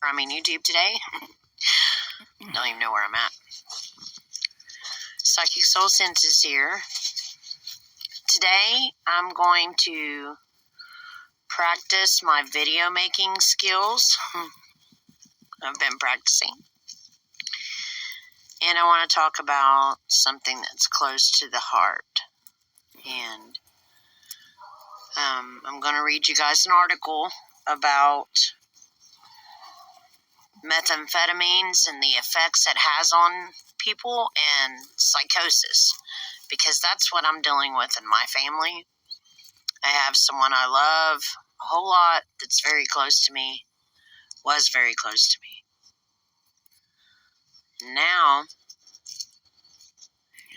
YouTube today. Don't even know where I'm at. Psychic Soul Senses here. Today, I'm going to practice my video making skills. I've been practicing. And I want to talk about something that's close to the heart. And I'm going to read you guys an article about methamphetamines and the effects it has on people and psychosis, because that's what I'm dealing with in my family. I have someone I love a whole lot that's very close to me, was very close to me. Now,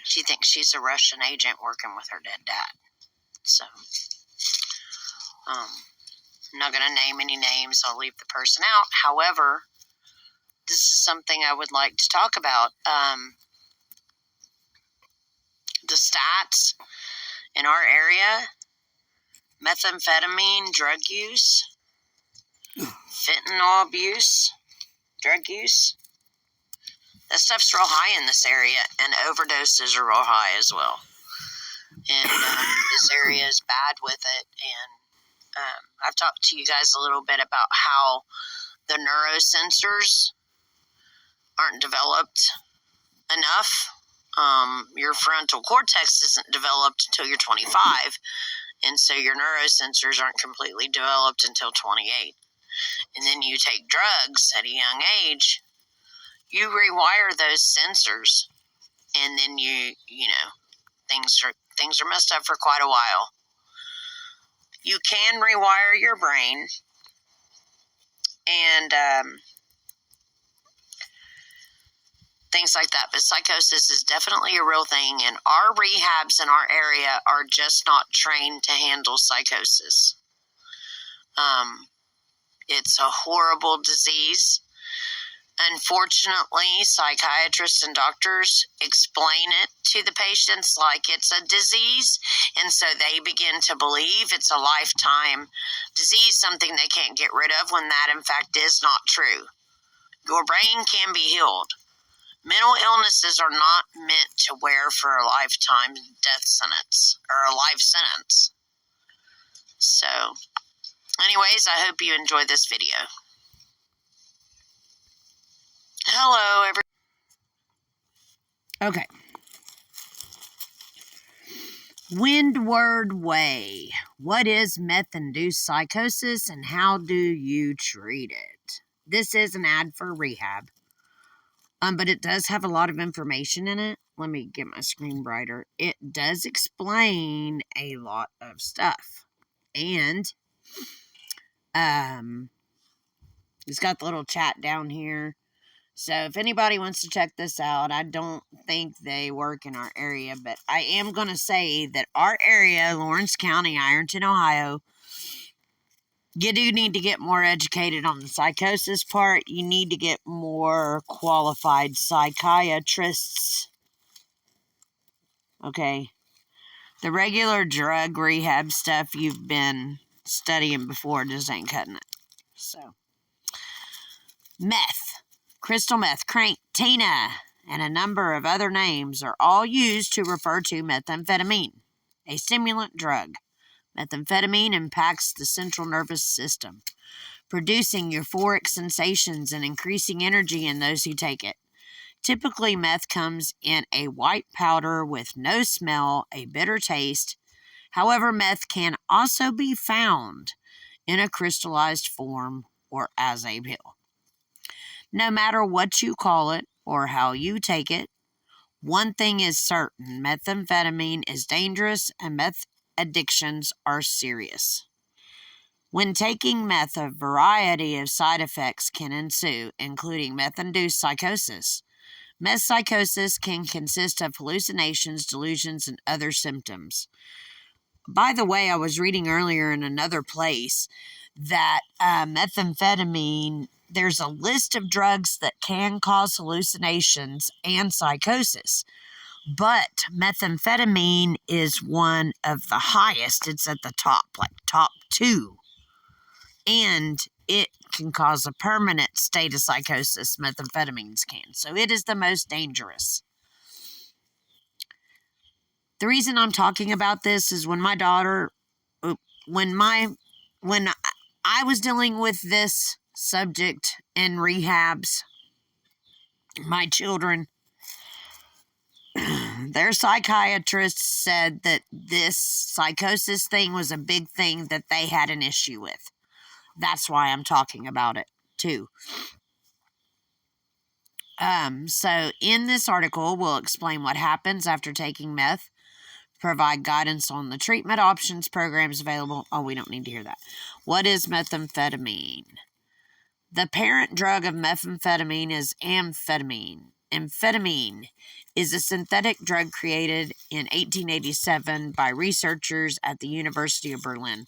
she thinks she's a Russian agent working with her dead dad. So, I'm not going to name any names. I'll leave the person out. However, this is something I would like to talk about. The stats in our area, methamphetamine drug use, fentanyl abuse, drug use, that stuff's real high in this area, and overdoses are real high as well. And this area is bad with it. And I've talked to you guys a little bit about how the neurosensors aren't developed enough. Your frontal cortex isn't developed until you're 25, and so your neurosensors aren't completely developed until 28. And then you take drugs at a young age, you rewire those sensors, and then things are messed up for quite a while. You can rewire your brain, and things like that. But psychosis is definitely a real thing, and our rehabs in our area are just not trained to handle psychosis. It's a horrible disease. Unfortunately, psychiatrists and doctors explain it to the patients like it's a disease, and so they begin to believe it's a lifetime disease, something they can't get rid of, when that in fact is not true. Your brain can be healed. Mental illnesses are not meant to wear for a lifetime death sentence or a life sentence. So, anyways, I hope you enjoy this video. Hello, everyone. Okay. Windward Way. What is meth-induced psychosis and how do you treat it? This is an ad for rehab. But it does have a lot of information in it. Let me get my screen brighter. It does explain a lot of stuff. And it's got the little chat down here. So if anybody wants to check this out, I don't think they work in our area, but I am going to say that our area, Lawrence County, Ironton, Ohio, you do need to get more educated on the psychosis part. You need to get more qualified psychiatrists. Okay. The regular drug rehab stuff you've been studying before just ain't cutting it. So, meth. Crystal meth, crank, Tina, and a number of other names are all used to refer to methamphetamine, a stimulant drug. Methamphetamine impacts the central nervous system, producing euphoric sensations and increasing energy in those who take it. Typically, meth comes in a white powder with no smell, a bitter taste. However, meth can also be found in a crystallized form or as a pill. No matter what you call it or how you take it, one thing is certain: methamphetamine is dangerous and meth addictions are serious. When taking meth, a variety of side effects can ensue, including meth-induced psychosis. Meth psychosis can consist of hallucinations, delusions, and other symptoms. By the way, I was reading earlier in another place that methamphetamine, there's a list of drugs that can cause hallucinations and psychosis, but methamphetamine is one of the highest. It's at the top, like top 2 and it can cause a permanent state of psychosis. Methamphetamines can. So it is the most dangerous. The reason I'm talking about this is when I was dealing with this subject in rehabs, my children, their psychiatrists said that this psychosis thing was a big thing that they had an issue with. That's why I'm talking about it too. So in this article, we'll explain what happens after taking meth, provide guidance on the treatment options, programs available. Oh, we don't need to hear that. What is methamphetamine? The parent drug of methamphetamine is amphetamine. Amphetamine is a synthetic drug created in 1887 by researchers at the University of Berlin.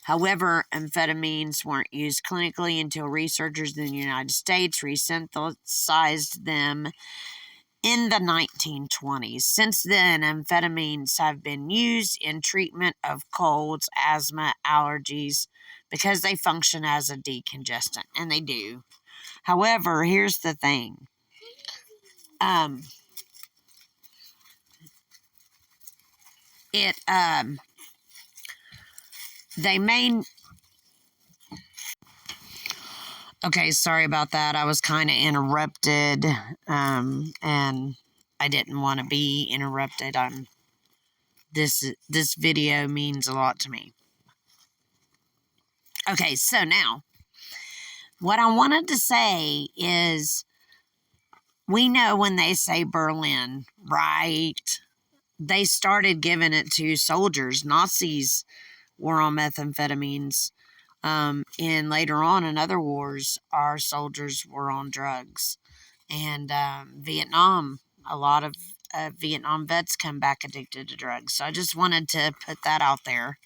However, amphetamines weren't used clinically until researchers in the United States resynthesized them in the 1920s. Since then, amphetamines have been used in treatment of colds, asthma, allergies, because they function as a decongestant, and they do. However, here's the thing. They may... Okay, sorry about that. I was kind of interrupted, and I didn't want to be interrupted. This video means a lot to me. Okay, so now, what I wanted to say is, we know when they say Berlin, right? They started giving it to soldiers. Nazis were on methamphetamines. And later on in other wars, our soldiers were on drugs. And Vietnam, a lot of Vietnam vets come back addicted to drugs. So I just wanted to put that out there.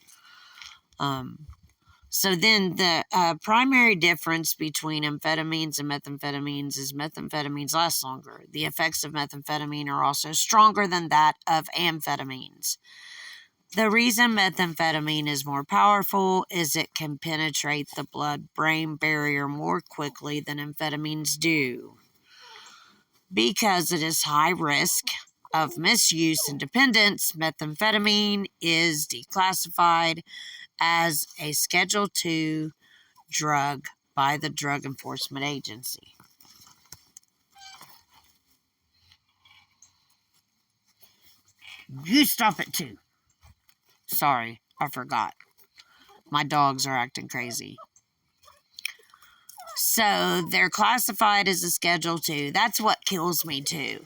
So then the primary difference between amphetamines and methamphetamines is methamphetamines last longer. The effects of methamphetamine are also stronger than that of amphetamines. The reason methamphetamine is more powerful is it can penetrate the blood-brain barrier more quickly than amphetamines do. Because it is high risk of misuse and dependence, methamphetamine is declassified as a Schedule II drug by the Drug Enforcement Agency. You stop it too. Sorry, I forgot. My dogs are acting crazy. So they're classified as a Schedule II. That's what kills me too.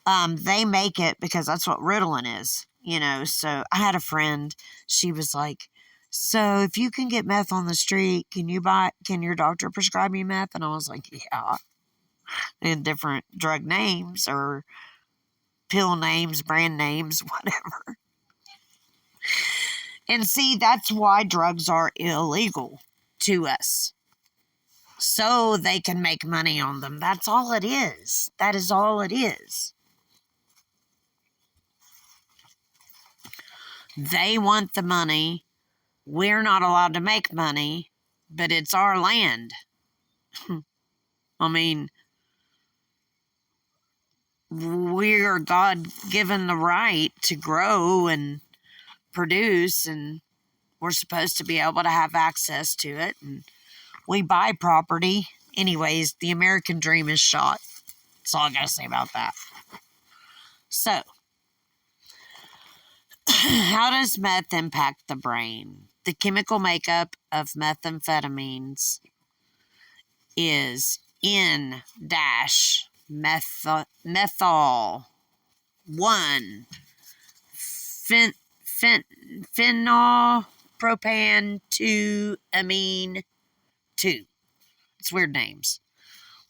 They make it because that's what Ritalin is, So I had a friend. She was like, "So if you can get meth on the street, can your doctor prescribe me meth?" And I was like, "Yeah." In different drug names or pill names, brand names, whatever. And see, that's why drugs are illegal to us. So they can make money on them. That's all it is. That is all it is. They want the money. We're not allowed to make money, but it's our land. I mean, we are God-given the right to grow and produce, and we're supposed to be able to have access to it, and we buy property. Anyways, the American dream is shot. That's all I gotta say about that. So, how does meth impact the brain? The chemical makeup of methamphetamines is N-methyl 1 phenylpropan 2 amine 2. It's weird names.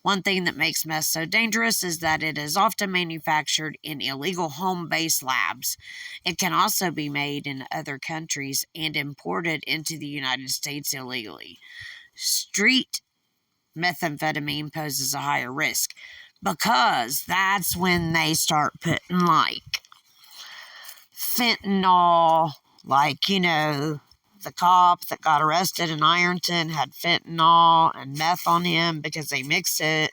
One thing that makes meth so dangerous is that it is often manufactured in illegal home-based labs. It can also be made in other countries and imported into the United States illegally. Street methamphetamine poses a higher risk because that's when they start putting like fentanyl, like, the cop that got arrested in Ironton had fentanyl and meth on him because they mixed it.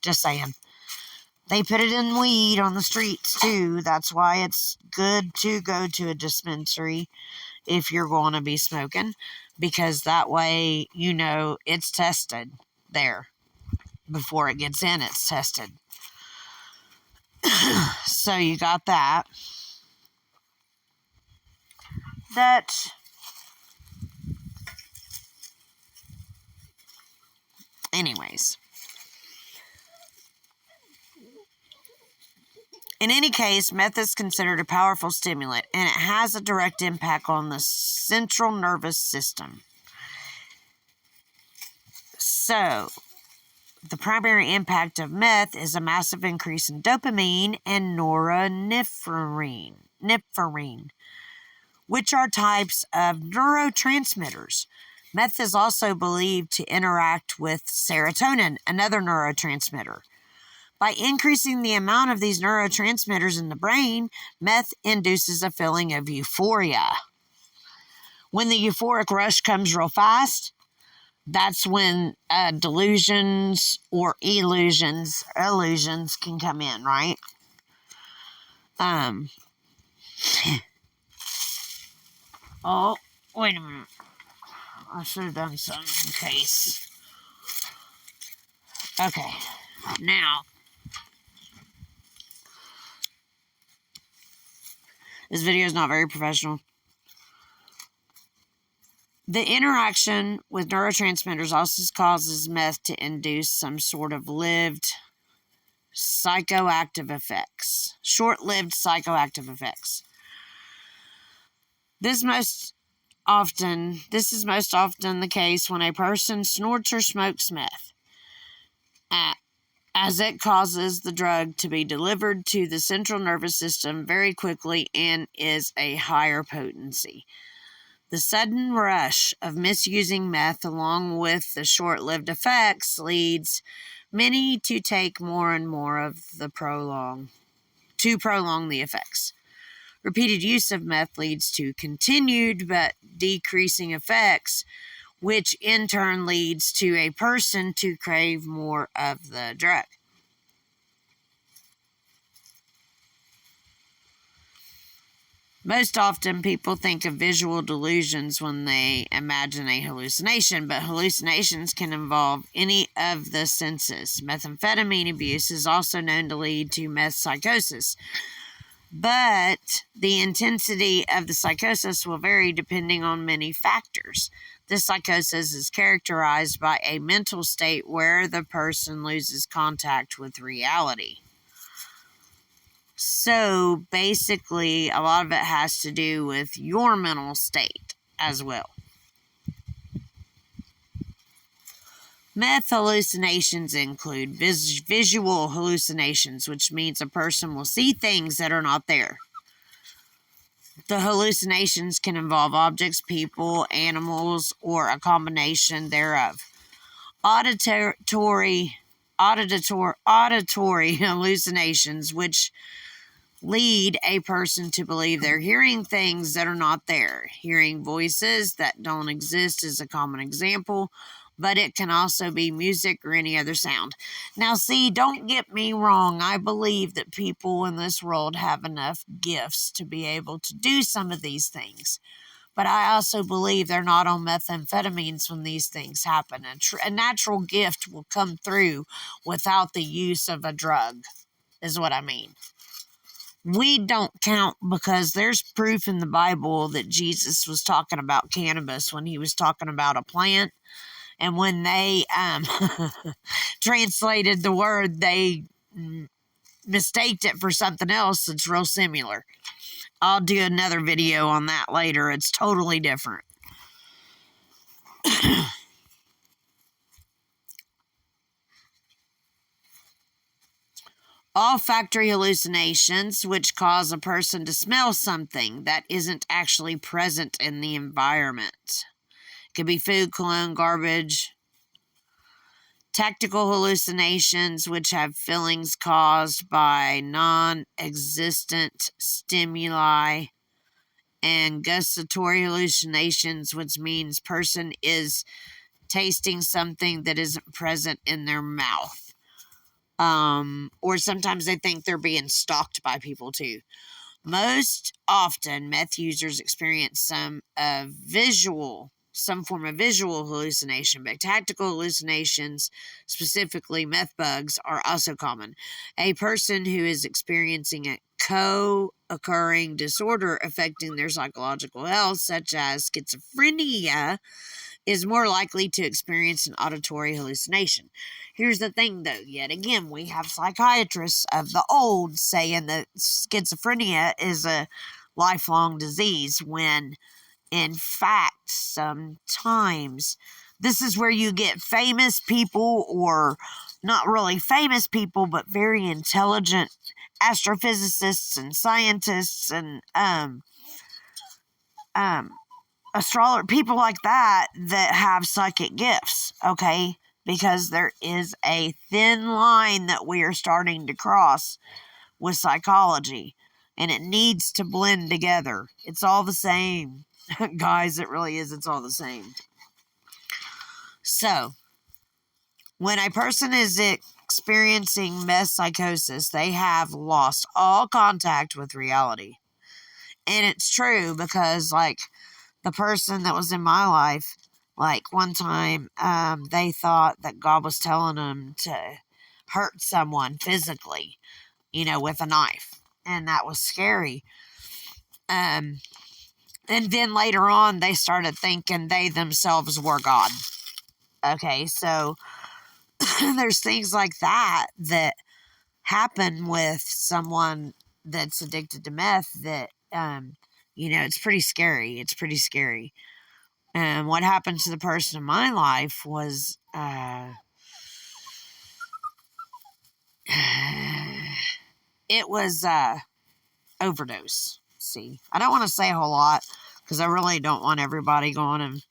Just saying. They put it in weed on the streets, too. That's why it's good to go to a dispensary if you're going to be smoking, because that way, you know, it's tested there. Before it gets in, it's tested. So you got that. Anyways. In any case, meth is considered a powerful stimulant, and it has a direct impact on the central nervous system. So, the primary impact of meth is a massive increase in dopamine and norepinephrine, which are types of neurotransmitters. Meth is also believed to interact with serotonin, another neurotransmitter. By increasing the amount of these neurotransmitters in the brain, meth induces a feeling of euphoria. When the euphoric rush comes real fast, that's when delusions or illusions can come in, right? Oh, wait a minute. I should have done something in case. Okay, now, this video is not very professional. The interaction with neurotransmitters also causes meth to induce some sort of short-lived psychoactive effects. This is most often the case when a person snorts or smokes meth, as it causes the drug to be delivered to the central nervous system very quickly and is a higher potency. The sudden rush of misusing meth, along with the short-lived effects, leads many to take more and more of the prolong the effects. Repeated use of meth leads to continued but decreasing effects, which in turn leads to a person to crave more of the drug. Most often, people think of visual delusions when they imagine a hallucination, but hallucinations can involve any of the senses. Methamphetamine abuse is also known to lead to meth psychosis, but the intensity of the psychosis will vary depending on many factors. This psychosis is characterized by a mental state where the person loses contact with reality. So, basically, a lot of it has to do with your mental state as well. Meth hallucinations include visual hallucinations, which means a person will see things that are not there. The hallucinations can involve objects, people, animals, or a combination thereof. Auditory hallucinations, which lead a person to believe they're hearing things that are not there. Hearing voices that don't exist is a common example, but it can also be music or any other sound. Now, see, don't get me wrong. I believe that people in this world have enough gifts to be able to do some of these things. But I also believe they're not on methamphetamines when these things happen. A natural gift will come through without the use of a drug, is what I mean. We don't count because there's proof in the Bible that Jesus was talking about cannabis when he was talking about a plant. And when they translated the word, they mistaked it for something else that's real similar. I'll do another video on that later. It's totally different. Olfactory hallucinations, which cause a person to smell something that isn't actually present in the environment. It could be food, cologne, garbage. Tactical hallucinations, which have feelings caused by non-existent stimuli and gustatory hallucinations, which means person is tasting something that isn't present in their mouth. Or sometimes they think they're being stalked by people too. Most often, meth users experience some form of visual hallucination, but tactical hallucinations, specifically meth bugs, are also common. A person who is experiencing a co-occurring disorder affecting their psychological health, such as schizophrenia, is more likely to experience an auditory hallucination. Here's the thing, though. Yet again, we have psychiatrists of the old saying that schizophrenia is a lifelong disease, when in fact, sometimes this is where you get famous people, or not really famous people, but very intelligent astrophysicists and scientists and astrologer, people like that have psychic gifts, okay? Because there is a thin line that we are starting to cross with psychology, and it needs to blend together. It's all the same. Guys, it really is. It's all the same. So, when a person is experiencing meth psychosis, they have lost all contact with reality. And it's true, because, like, the person that was in my life, like, one time, they thought that God was telling them to hurt someone physically, with a knife. And that was scary. And then later on, they started thinking they themselves were God. Okay, so there's things like that happen with someone that's addicted to meth that, it's pretty scary. It's pretty scary. And what happened to the person in my life was, it was overdose. See, I don't want to say a whole lot, because I really don't want everybody going and,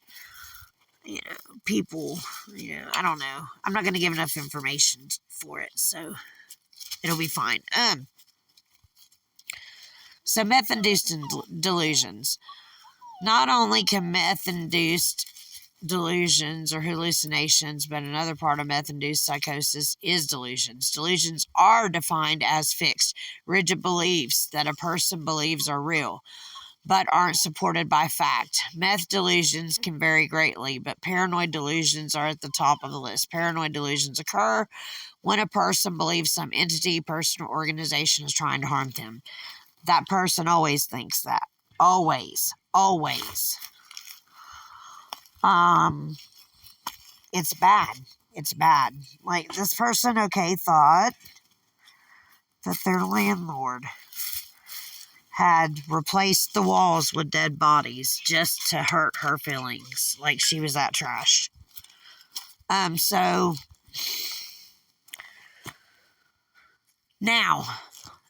people, I don't know. I'm not going to give enough information for it, so it'll be fine. So meth-induced delusions. Not only can meth-induced delusions or hallucinations, but another part of meth-induced psychosis is delusions. Delusions are defined as fixed, rigid beliefs that a person believes are real, but aren't supported by fact. Meth delusions can vary greatly, but paranoid delusions are at the top of the list. Paranoid delusions occur when a person believes some entity, person, or organization is trying to harm them. That person always thinks that. Always. It's bad. It's bad. Like, this person, thought that their landlord had replaced the walls with dead bodies just to hurt her feelings. Like, she was that trashed. So, now,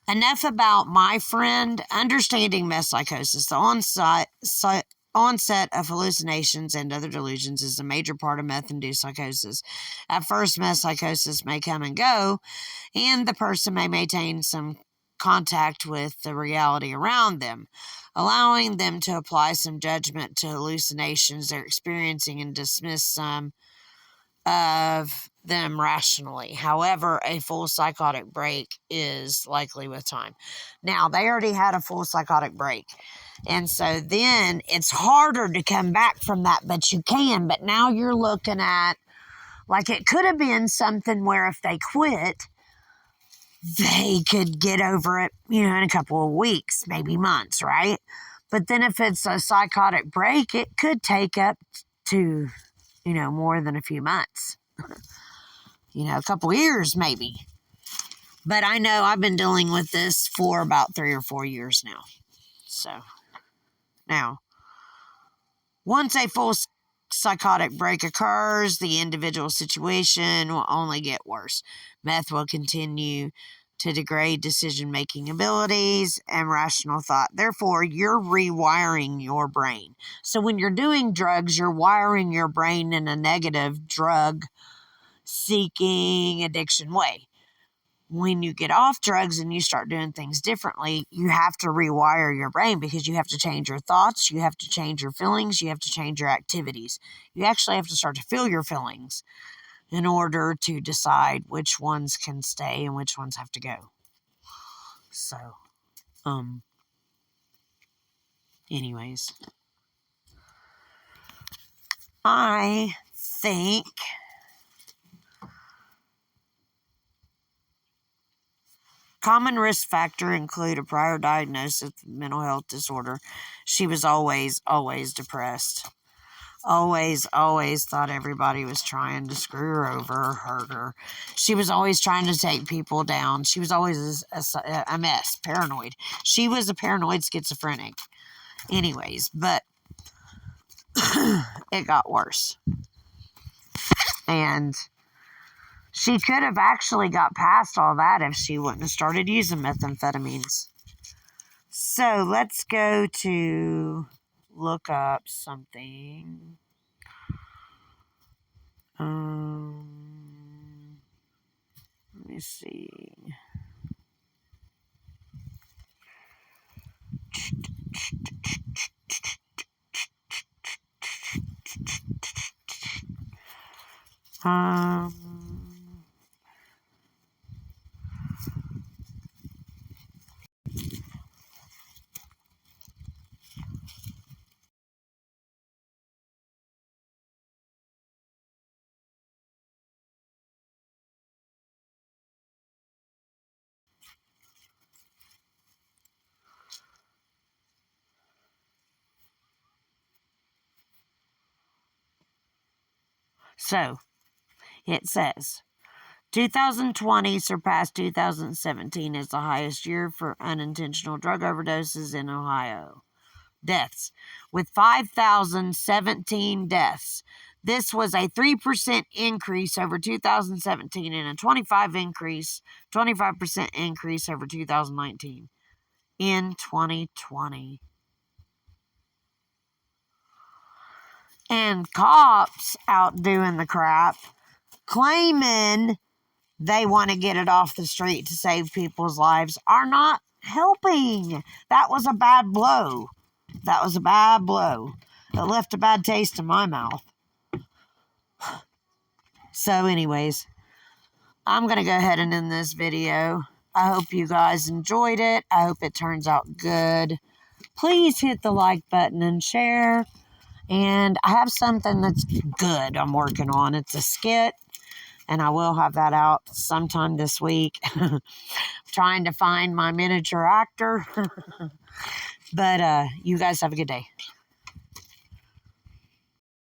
enough about my friend. Understanding meth psychosis. The onset of hallucinations and other delusions is a major part of meth-induced psychosis. At first, meth psychosis may come and go, and the person may maintain some contact with the reality around them, allowing them to apply some judgment to hallucinations they're experiencing and dismiss some of them rationally. However, a full psychotic break is likely with time. Now, they already had a full psychotic break, and so then it's harder to come back from that, but you can. But now you're looking at, like, it could have been something where if they quit, they could get over it, in a couple of weeks, maybe months, right? But then if it's a psychotic break, it could take up to, more than a few months. A couple years, maybe. But I know I've been dealing with this for about 3 or 4 years now. So, now, once a full psychotic break occurs, the individual situation will only get worse. Meth will continue to degrade decision-making abilities and rational thought. Therefore, you're rewiring your brain. So when you're doing drugs, you're wiring your brain in a negative drug-seeking addiction way. when you get off drugs and you start doing things differently, you have to rewire your brain because you have to change your thoughts, you have to change your feelings, you have to change your activities. You actually have to start to feel your feelings in order to decide which ones can stay and which ones have to go. So, anyways, I think common risk factor include a prior diagnosis of mental health disorder. She was always depressed. Always thought everybody was trying to screw her over or hurt her. She was always trying to take people down. She was always a mess, paranoid. She was a paranoid schizophrenic. Anyways, but it got worse. And she could have actually got past all that if she wouldn't have started using methamphetamines. So let's go to look up something. Let me see. So, it says, 2020 surpassed 2017 as the highest year for unintentional drug overdoses in Ohio. Deaths, with 5,017 deaths. This was a 3% increase over 2017 and a 25% increase over 2019 in 2020. And cops out doing the crap, claiming they want to get it off the street to save people's lives, are not helping. That was a bad blow. It left a bad taste in my mouth. So anyways, I'm going to go ahead and end this video. I hope you guys enjoyed it. I hope it turns out good. Please hit the like button and share. And I have something that's good I'm working on. It's a skit, and I will have that out sometime this week. Trying to find my miniature actor. But you guys have a good day.